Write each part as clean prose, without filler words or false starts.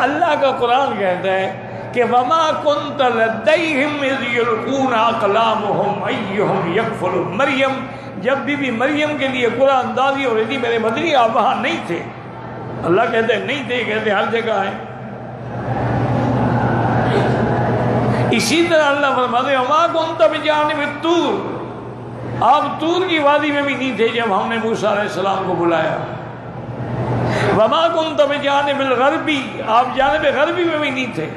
اللہ کا قرآن کہتا ہے کہ وما كنت لديهم اذ يلقون اقلامهم ايهم يكفل مریم، جب بی مریم کے لیے قرآن اندازی ہو رہی تھی میرے مدنی آپ وہاں نہیں تھے۔ اللہ کہتے ہیں نہیں تھے، کہتے ہر جگہ ہیں۔ اسی طرح اللہ فرماتے ہیں وما كنت بجانب الطور، آپ طور کی وادی میں بھی نہیں تھے جب ہم نے موسیٰ علیہ السلام کو بلایا۔ وما كنت بجانب الغربی، آپ جانب غربی میں بھی نہیں تھے۔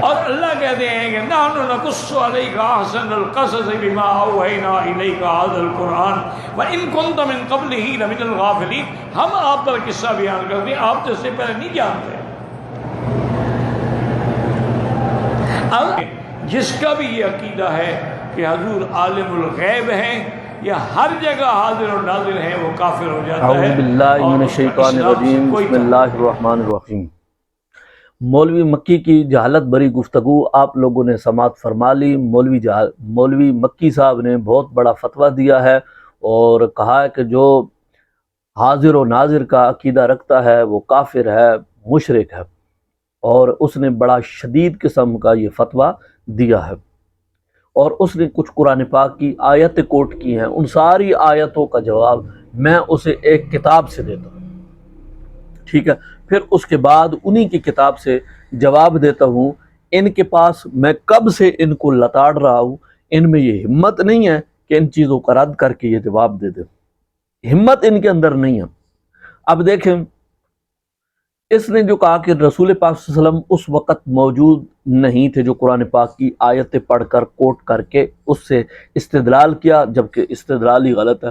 اور اللہ کہتے ہیں کہ نحن نقص علیک احسن القصص بما اوحینا الیک ھذا القرآن وان کنت من قبلہ لمن الغافلین، ہم آپ پر قصہ بیان کرتے ہیں، آپ تو اس سے پہلے نہیں جانتے۔ اب جس کا بھی یہ عقیدہ ہے کہ حضور عالم الغیب ہیں یا ہر جگہ حاضر و ناظر ہیں، وہ کافر ہو جاتا ہے۔ اعوذ باللہ من الشیطان الرجیم، بسم اللہ الرحمن الرحیم۔ مولوی مکی کی جہالت بری گفتگو آپ لوگوں نے سماعت فرما لی۔ مولوی مکی صاحب نے بہت بڑا فتویٰ دیا ہے اور کہا ہے کہ جو حاضر و ناظر کا عقیدہ رکھتا ہے وہ کافر ہے، مشرک ہے، اور اس نے بڑا شدید قسم کا یہ فتویٰ دیا ہے۔ اور اس نے کچھ قرآن پاک کی آیت کوٹ کی ہیں، ان ساری آیتوں کا جواب میں اسے ایک کتاب سے دیتا ہوں، ٹھیک ہے؟ پھر اس کے بعد انہی کی کتاب سے جواب دیتا ہوں۔ ان کے پاس میں کب سے ان کو لتاڑ رہا ہوں، ان میں یہ ہمت نہیں ہے کہ ان چیزوں کا رد کر کے یہ جواب دے دے، ہمت ان کے اندر نہیں ہے۔ اب دیکھیں، اس نے جو کہا کہ رسول پاک صلی اللہ علیہ وسلم اس وقت موجود نہیں تھے جو قرآن پاک کی آیتیں پڑھ کر کوٹ کر کے اس سے استدلال کیا، جبکہ استدلال ہی غلط ہے۔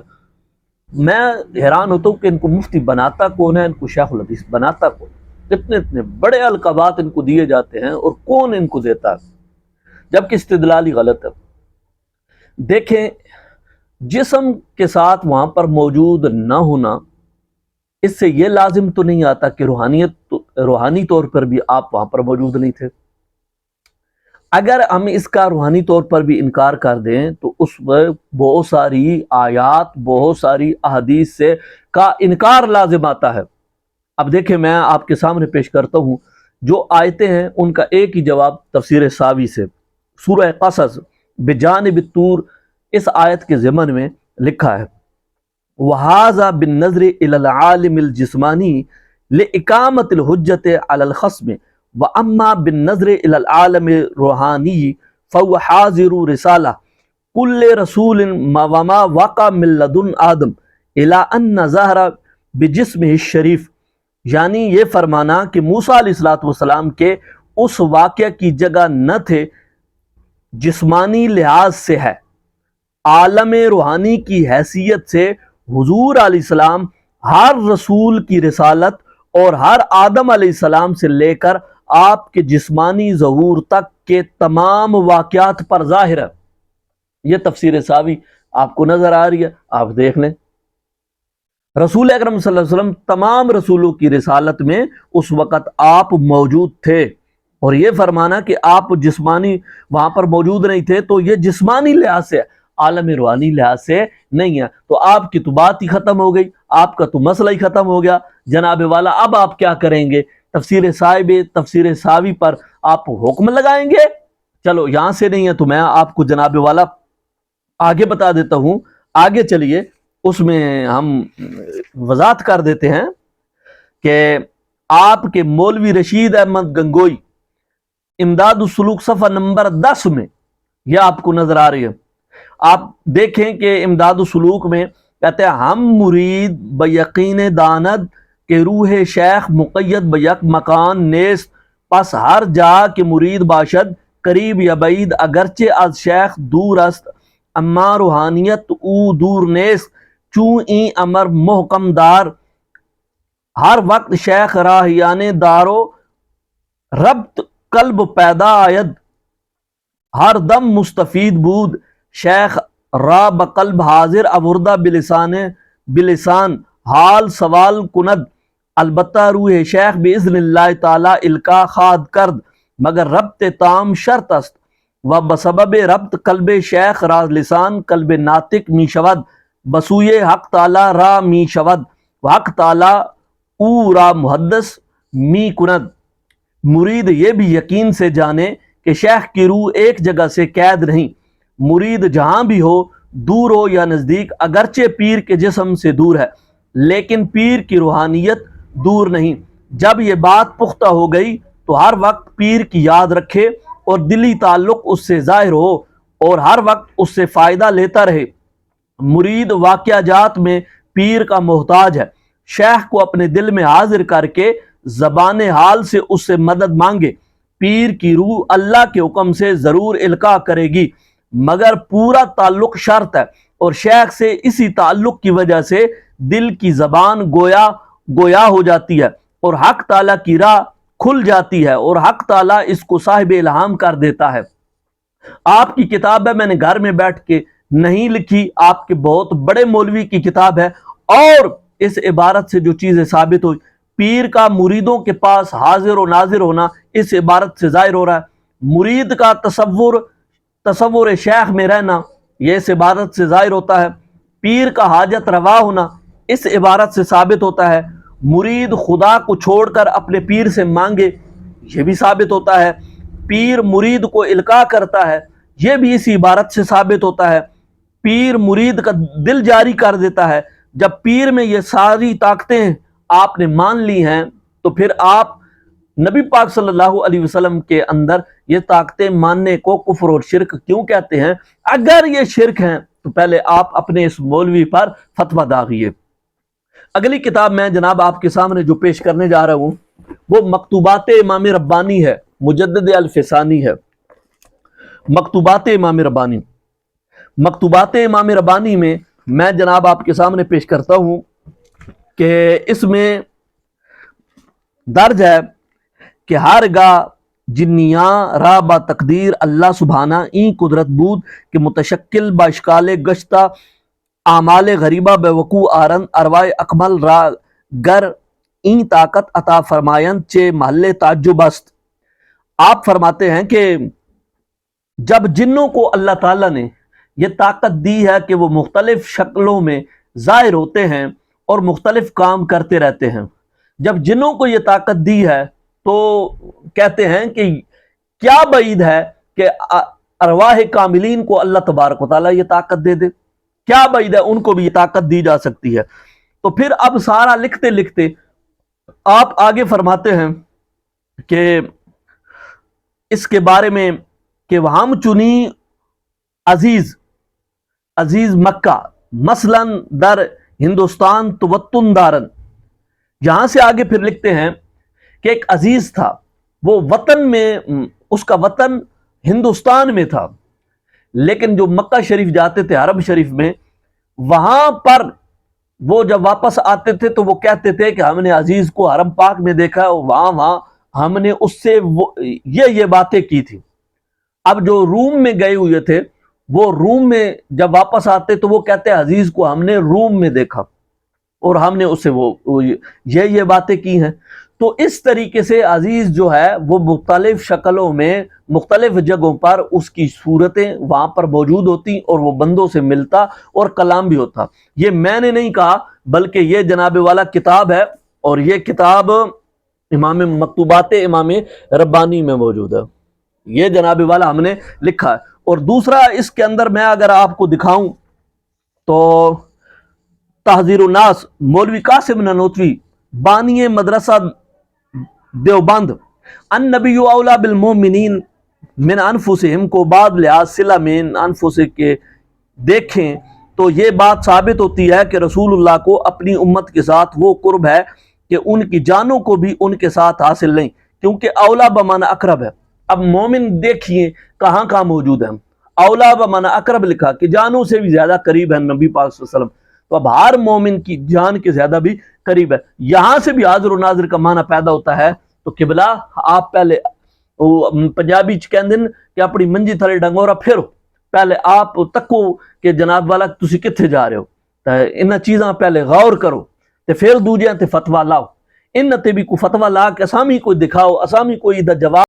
میں حیران ہوتا ہوں کہ ان کو مفتی بناتا کون ہے، ان کو شیخ الحدیث بناتا کون؟ اتنے اتنے بڑے القابات ان کو دیے جاتے ہیں اور کون ان کو دیتا ہے، جبکہ استدلال ہی غلط ہے۔ دیکھیں، جسم کے ساتھ وہاں پر موجود نہ ہونا، اس سے یہ لازم تو نہیں آتا کہ روحانی طور پر بھی آپ وہاں پر موجود نہیں تھے۔ اگر ہم اس کا روحانی طور پر بھی انکار کر دیں تو اس میں بہت ساری آیات، بہت ساری احادیث سے کا انکار لازم آتا ہے۔ اب دیکھیں، میں آپ کے سامنے پیش کرتا ہوں جو آیتیں ہیں ان کا ایک ہی جواب تفسیر ساوی سے۔ سورہ قصص بجانب الطور، اس آیت کے ضمن میں لکھا ہے وَهَذَا بِالنَّظْرِ إِلَى الْعَالِمِ الْجِسْمَانِي لِإِقَامَةِ الْحُجَّةِ عَلَى الْخَصْمِ وَأَمَّا بِالنَّظْرِ إِلَى الْعَالَمِ الرُّوحَانِيِّ فَهُوَ حَاضِرُ رِسَالَةِ كُلِّ رَسُولٍ وَمَا وَقَعَ مِن لَدُنْ آدَمَ إِلَىٰ أَنَّ ظَهَرَ بِجِسْمِهِ الشَّرِيفِ، یعنی یہ فرمانا کہ موسیٰ علیہ السلام کے اس واقعہ کی جگہ نہ تھے جسمانی لحاظ سے ہے، عالم روحانی کی حیثیت سے حضور علیہ السلام ہر رسول کی رسالت اور ہر آدم علیہ السلام سے لے کر آپ کے جسمانی ظہور تک کے تمام واقعات پر ظاہر ہے۔ یہ تفسیر ساوی آپ کو نظر آ رہی ہے، آپ دیکھ لیں۔ رسول اکرم صلی اللہ علیہ وسلم تمام رسولوں کی رسالت میں اس وقت آپ موجود تھے، اور یہ فرمانا کہ آپ جسمانی وہاں پر موجود نہیں تھے تو یہ جسمانی لحاظ سے، عالم روحانی لحاظ سے نہیں ہے۔ تو آپ کی تو بات ہی ختم ہو گئی، آپ کا تو مسئلہ ہی ختم ہو گیا جناب والا۔ اب آپ کیا کریں گے؟ تفسیر ساوی پر آپ حکم لگائیں گے؟ چلو، یہاں سے نہیں ہے تو میں آپ کو جناب والا آگے بتا دیتا ہوں۔ آگے چلیے، اس میں ہم وضاحت کر دیتے ہیں کہ آپ کے مولوی رشید احمد گنگوئی امداد السلوک صفحہ نمبر 10 میں یہ آپ کو نظر آ رہی ہے۔ آپ دیکھیں کہ امداد السلوک میں کہتے ہیں ہم مرید بیقین داند کہ روح شیخ مقید بیک مکان نیست، پس ہر جا کے مرید باشد قریب یا بعید اگرچہ از شیخ دور است، اما روحانیت او دور نیست، چون این امر محکم دار ہر وقت شیخ راہیان دارو ربط قلب پیدا آید، ہر دم مستفید بود شیخ را بقلب حاضر آوردہ بلسان حال سوال کند، البتہ روح شیخ باذن اللہ تعالی القا خواہد کرد، مگر ربط تام شرط است و بسبب ربط قلب شیخ را لسان قلب ناطق می شود، بسوی حق تعالی را می شود و حق تعالی را محدث می کند، مرید یہ بھی یقین سے جانے کہ شیخ کی روح ایک جگہ سے قید نہیں، مرید جہاں بھی ہو، دور ہو یا نزدیک، اگرچہ پیر کے جسم سے دور ہے لیکن پیر کی روحانیت دور نہیں۔ جب یہ بات پختہ ہو گئی تو ہر وقت پیر کی یاد رکھے اور دلی تعلق اس سے ظاہر ہو اور ہر وقت اس سے فائدہ لیتا رہے۔ مرید واقعہ جات میں پیر کا محتاج ہے، شیخ کو اپنے دل میں حاضر کر کے زبان حال سے اس سے مدد مانگے، پیر کی روح اللہ کے حکم سے ضرور القاء کرے گی، مگر پورا تعلق شرط ہے، اور شیخ سے اسی تعلق کی وجہ سے دل کی زبان گویا ہو جاتی ہے اور حق تعالیٰ کی راہ کھل جاتی ہے اور حق تعالیٰ اس کو صاحب الہام کر دیتا ہے۔ آپ کی کتاب ہے، میں نے گھر میں بیٹھ کے نہیں لکھی، آپ کے بہت بڑے مولوی کی کتاب ہے، اور اس عبارت سے جو چیزیں ثابت ہوئی، پیر کا مریدوں کے پاس حاضر و ناظر ہونا اس عبارت سے ظاہر ہو رہا ہے، مرید کا تصور شیخ میں رہنا یہ اس عبارت سے ظاہر ہوتا ہے، پیر کا حاجت روا ہونا اس عبارت سے ثابت ہوتا ہے، مرید خدا کو چھوڑ کر اپنے پیر سے مانگے یہ بھی ثابت ہوتا ہے، پیر مرید کو القاء کرتا ہے یہ بھی اسی عبارت سے ثابت ہوتا ہے، پیر مرید کا دل جاری کر دیتا ہے۔ جب پیر میں یہ ساری طاقتیں آپ نے مان لی ہیں تو پھر آپ نبی پاک صلی اللہ علیہ وسلم کے اندر یہ طاقتیں ماننے کو کفر اور شرک کیوں کہتے ہیں؟ اگر یہ شرک ہیں تو پہلے آپ اپنے اس مولوی پر فتویٰ داغیے۔ اگلی کتاب میں جناب آپ کے سامنے جو پیش کرنے جا رہا ہوں وہ مکتوبات امام ربانی ہے، مجدد الفسانی ہے۔ مکتوبات امام ربانی، مکتوبات امام ربانی میں جناب آپ کے سامنے پیش کرتا ہوں کہ اس میں درج ہے کہ ہرگاہ جنیاں را با تقدیر اللہ سبحانہ این قدرت بود کہ متشکل با اشکال گشتہ اعمال غریبہ بے وقوع آرند ارواح اکمل را گر این طاقت عطا فرمایند چے محل تعجب است۔ آپ فرماتے ہیں کہ جب جنوں کو اللہ تعالیٰ نے یہ طاقت دی ہے کہ وہ مختلف شکلوں میں ظاہر ہوتے ہیں اور مختلف کام کرتے رہتے ہیں، جب جنوں کو یہ طاقت دی ہے تو کہتے ہیں کہ کیا بعید ہے کہ ارواح کاملین کو اللہ تبارک و تعالیٰ یہ طاقت دے دے، کیا بعید ہے ان کو بھی یہ طاقت دی جا سکتی ہے۔ تو پھر اب سارا لکھتے لکھتے آپ آگے فرماتے ہیں کہ اس کے بارے میں کہ ہم چنی عزیز مکہ مثلاً در ہندوستان تو وطن دارن، یہاں سے آگے پھر لکھتے ہیں کہ ایک عزیز تھا، وہ وطن میں، اس کا وطن ہندوستان میں تھا، لیکن جو مکہ شریف جاتے تھے حرم شریف میں، وہاں پر وہ جب واپس آتے تھے تو وہ کہتے تھے کہ ہم نے عزیز کو حرم پاک میں دیکھا، وہاں ہم نے اس سے یہ باتیں کی تھی۔ اب جو روم میں گئے ہوئے تھے وہ روم میں جب واپس آتے تو وہ کہتے ہیں عزیز کو ہم نے روم میں دیکھا اور ہم نے اس سے یہ باتیں کی ہیں۔ تو اس طریقے سے عزیز جو ہے وہ مختلف شکلوں میں مختلف جگہوں پر اس کی صورتیں وہاں پر موجود ہوتی اور وہ بندوں سے ملتا اور کلام بھی ہوتا۔ یہ میں نے نہیں کہا بلکہ یہ جناب والا کتاب ہے، اور یہ کتاب مکتوبات امام ربانی میں موجود ہے، یہ جناب والا ہم نے لکھا ہے۔ اور دوسرا اس کے اندر میں اگر آپ کو دکھاؤں تو تحذیر الناس مولوی قاسم نانوتوی بانی مدرسہ دیوبند النبی اولا بالمومنین من انفسہم کو بعد لحاظ صلہ من انفس کے دیکھیں تو یہ بات ثابت ہوتی ہے کہ رسول اللہ کو اپنی امت کے ساتھ وہ قرب ہے کہ ان کی جانوں کو بھی ان کے ساتھ حاصل نہیں، کیونکہ اولا بمعنی اقرب ہے۔ اب مومن دیکھیے کہاں کہاں موجود ہیں، اولا بمعنی اقرب لکھا کہ جانوں سے بھی زیادہ قریب ہے نبی پاک صلی اللہ علیہ وسلم، تو اب ہر مومن کی جان کے زیادہ بھی قریب ہے، یہاں سے بھی حاضر و ناظر کا معنی پیدا ہوتا ہے۔ تو قبلہ آپ پہلے پنجابی کہندے کہ اپنی منجی تھلے ڈنگورا پھرو، پہلے آپ تکو کہ جناب والا تسی کتھے جا رہے ہو، انہاں چیزاں پہلے غور کرو تے پھر دوجیاں تے فتویٰ لاؤ، ان تے بھی کوئی فتویٰ لا کے اسامی کوئی دکھاؤ، اسامی کوئی دا جواب